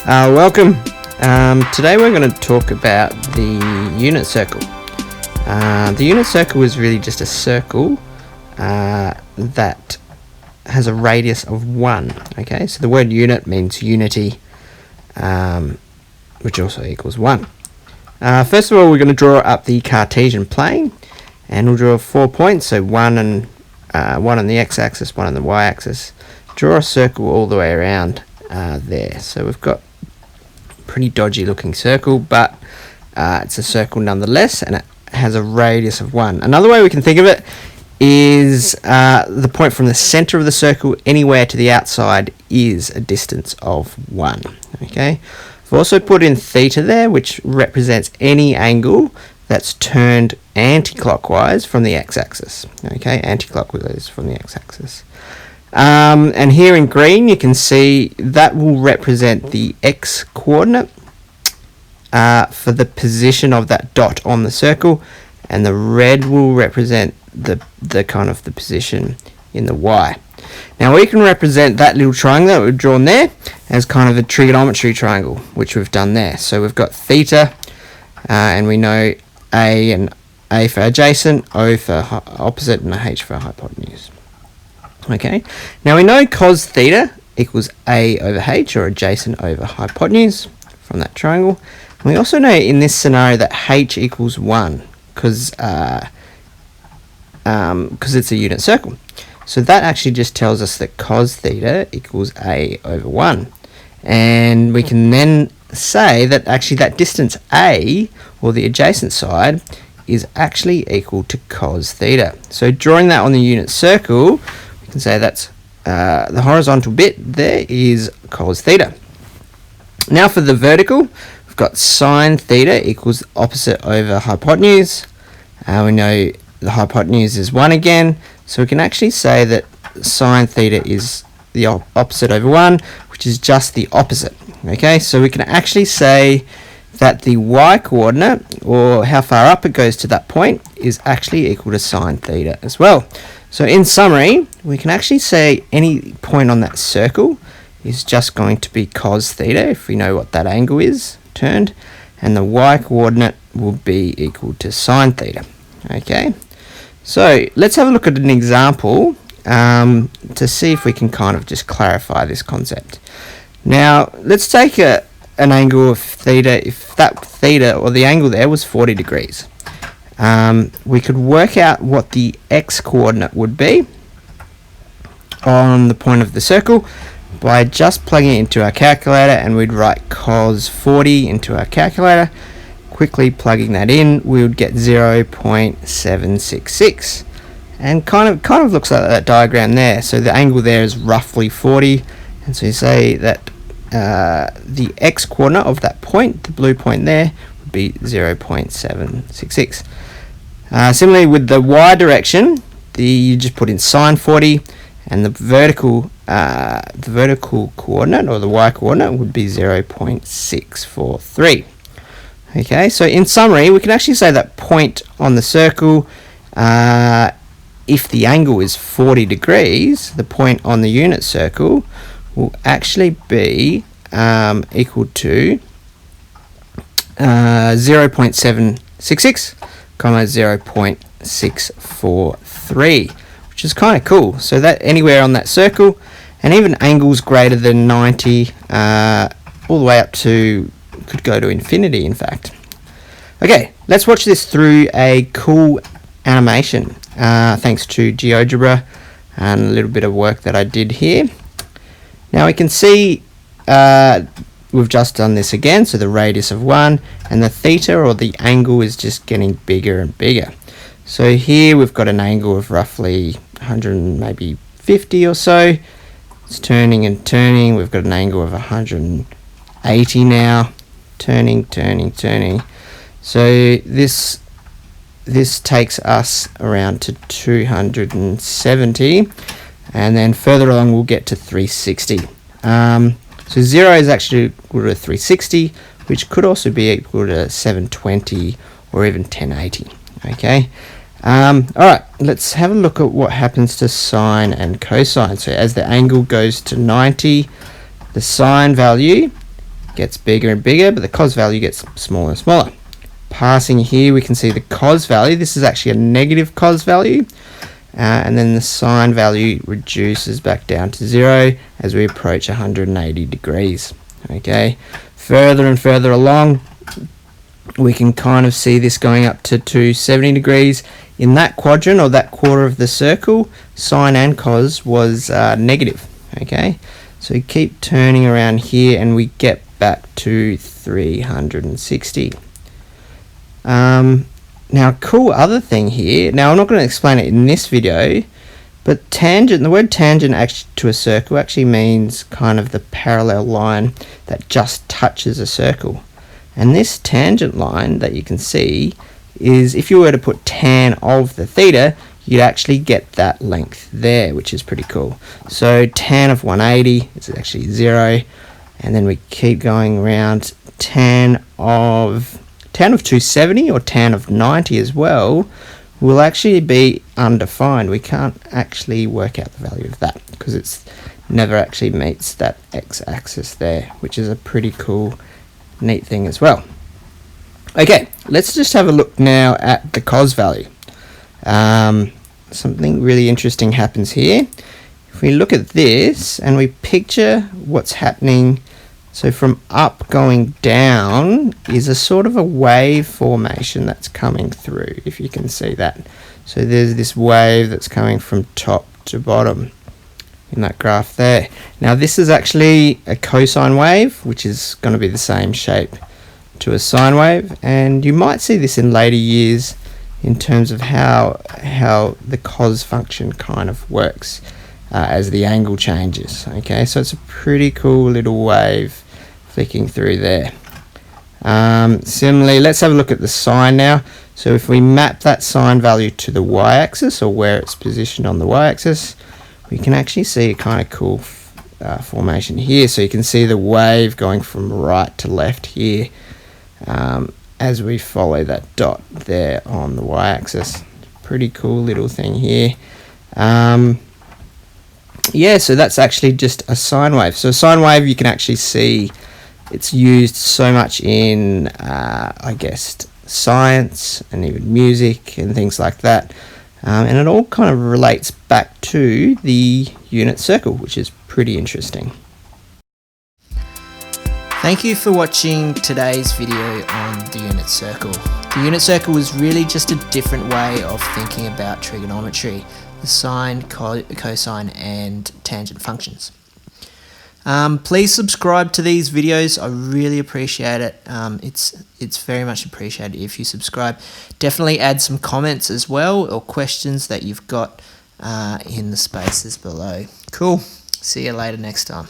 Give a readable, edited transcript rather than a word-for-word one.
Welcome. Today we're going to talk about the unit circle. The unit circle is really just a circle that has a radius of 1. Okay, so the word unit means unity, which also equals 1. First of all, we're going to draw up the Cartesian plane, and we'll draw 4 points, so one on the x-axis, one on the y-axis. Draw a circle all the way around there. So we've got pretty dodgy looking circle, but it's a circle nonetheless, and it has a radius of 1. Another way we can think of it is the point from the center of the circle anywhere to the outside is a distance of 1. Okay, I've also put in theta there, which represents any angle that's turned anti-clockwise from the x-axis. Okay, anti-clockwise from the x-axis. And here in green you can see that will represent the x coordinate for the position of that dot on the circle, and the red will represent the kind of the position in the y. Now we can represent that little triangle that we've drawn there as kind of a trigonometry triangle, which we've done there. So we've got theta, and we know A for adjacent, O for opposite, and a H for hypotenuse. Okay, now we know cos theta equals A over H, or adjacent over hypotenuse, from that triangle. And we also know in this scenario that H equals 1 because it's a unit circle. So that actually just tells us that cos theta equals A over 1. And we can then say that actually that distance A, or the adjacent side, is actually equal to cos theta. So drawing that on the unit circle, we can say that's the horizontal bit there is cos theta. Now for the vertical, we've got sine theta equals opposite over hypotenuse. We know the hypotenuse is 1 again, so we can actually say that sine theta is the opposite over 1, which is just the opposite. Okay, so we can actually say that the y coordinate, or how far up it goes to that point, is actually equal to sine theta as well. So in summary, we can actually say any point on that circle is just going to be cos theta if we know what that angle is turned, and the y coordinate will be equal to sine theta. Okay, so let's have a look at an example to see if we can kind of just clarify this concept. Now let's take an angle of theta. If that theta, or the angle there, was 40 degrees, we could work out what the x coordinate would be on the point of the circle by just plugging it into our calculator, and we'd write cos 40 into our calculator. Quickly plugging that in, we would get 0.766, and kind of looks like that diagram there. So the angle there is roughly 40, and so you say that the x coordinate of that point, the blue point there, would be 0.766. Similarly with the y direction, you just put in sine 40, and the vertical coordinate, or the y coordinate, would be 0.643. Okay, so in summary, we can actually say that point on the circle, if the angle is 40 degrees, the point on the unit circle will actually be equal to 0.766, 0.643, which is kind of cool. So that anywhere on that circle, and even angles greater than 90, all the way up to, could go to infinity, in fact. Okay, let's watch this through a cool animation, thanks to Geogebra and a little bit of work that I did here. Now we can see we've just done this again, so the radius of 1, and the theta, or the angle, is just getting bigger and bigger. So here we've got an angle of roughly 100, maybe 50 or so. It's turning and turning. We've got an angle of 180 now. Turning. So this takes us around to 270, and then further along we'll get to 360. So 0 is actually equal to 360, which could also be equal to 720 or even 1080. Okay. Alright, let's have a look at what happens to sine and cosine. So as the angle goes to 90, the sine value gets bigger and bigger, but the cos value gets smaller and smaller. Passing here, we can see the cos value. This is actually a negative cos value. And then the sine value reduces back down to 0 as we approach 180 degrees. Okay, further and further along, we can kind of see this going up to 270 degrees. In that quadrant, or that quarter of the circle, sine and cos was negative. Okay, so we keep turning around here and we get back to 360. Now, cool other thing here, now I'm not going to explain it in this video, but tangent, the word tangent actually to a circle actually means kind of the parallel line that just touches a circle. And this tangent line that you can see is, if you were to put tan of the theta, you'd actually get that length there, which is pretty cool. So tan of 180 is actually 0, and then we keep going around. Tan of 270 or tan of 90 as well will actually be undefined. We can't actually work out the value of that because it's never actually meets that x-axis there, which is a pretty cool, neat thing as well. Okay, let's just have a look now at the cos value. Something really interesting happens here. If we look at this and we picture what's happening, so from up going down is a sort of a wave formation that's coming through, if you can see that. So there's this wave that's coming from top to bottom in that graph there. Now this is actually a cosine wave, which is going to be the same shape to a sine wave, and you might see this in later years in terms of how the cos function kind of works as the angle changes. Okay, so it's a pretty cool little wave flicking through there. Similarly, let's have a look at the sine now. So if we map that sine value to the y-axis, or where it's positioned on the y-axis, we can actually see a kind of cool formation here. So you can see the wave going from right to left here as we follow that dot there on the y-axis. Pretty cool little thing here. Yeah, so that's actually just a sine wave. So a sine wave, you can actually see it's used so much in, I guess, science and even music and things like that. And it all kind of relates back to the unit circle, which is pretty interesting. Thank you for watching today's video on the unit circle. The unit circle is really just a different way of thinking about trigonometry, the sine, cosine and tangent functions. Please subscribe to these videos. I really appreciate it. It's very much appreciated if you subscribe. Definitely add some comments as well, or questions that you've got in the spaces below. Cool. See you later next time.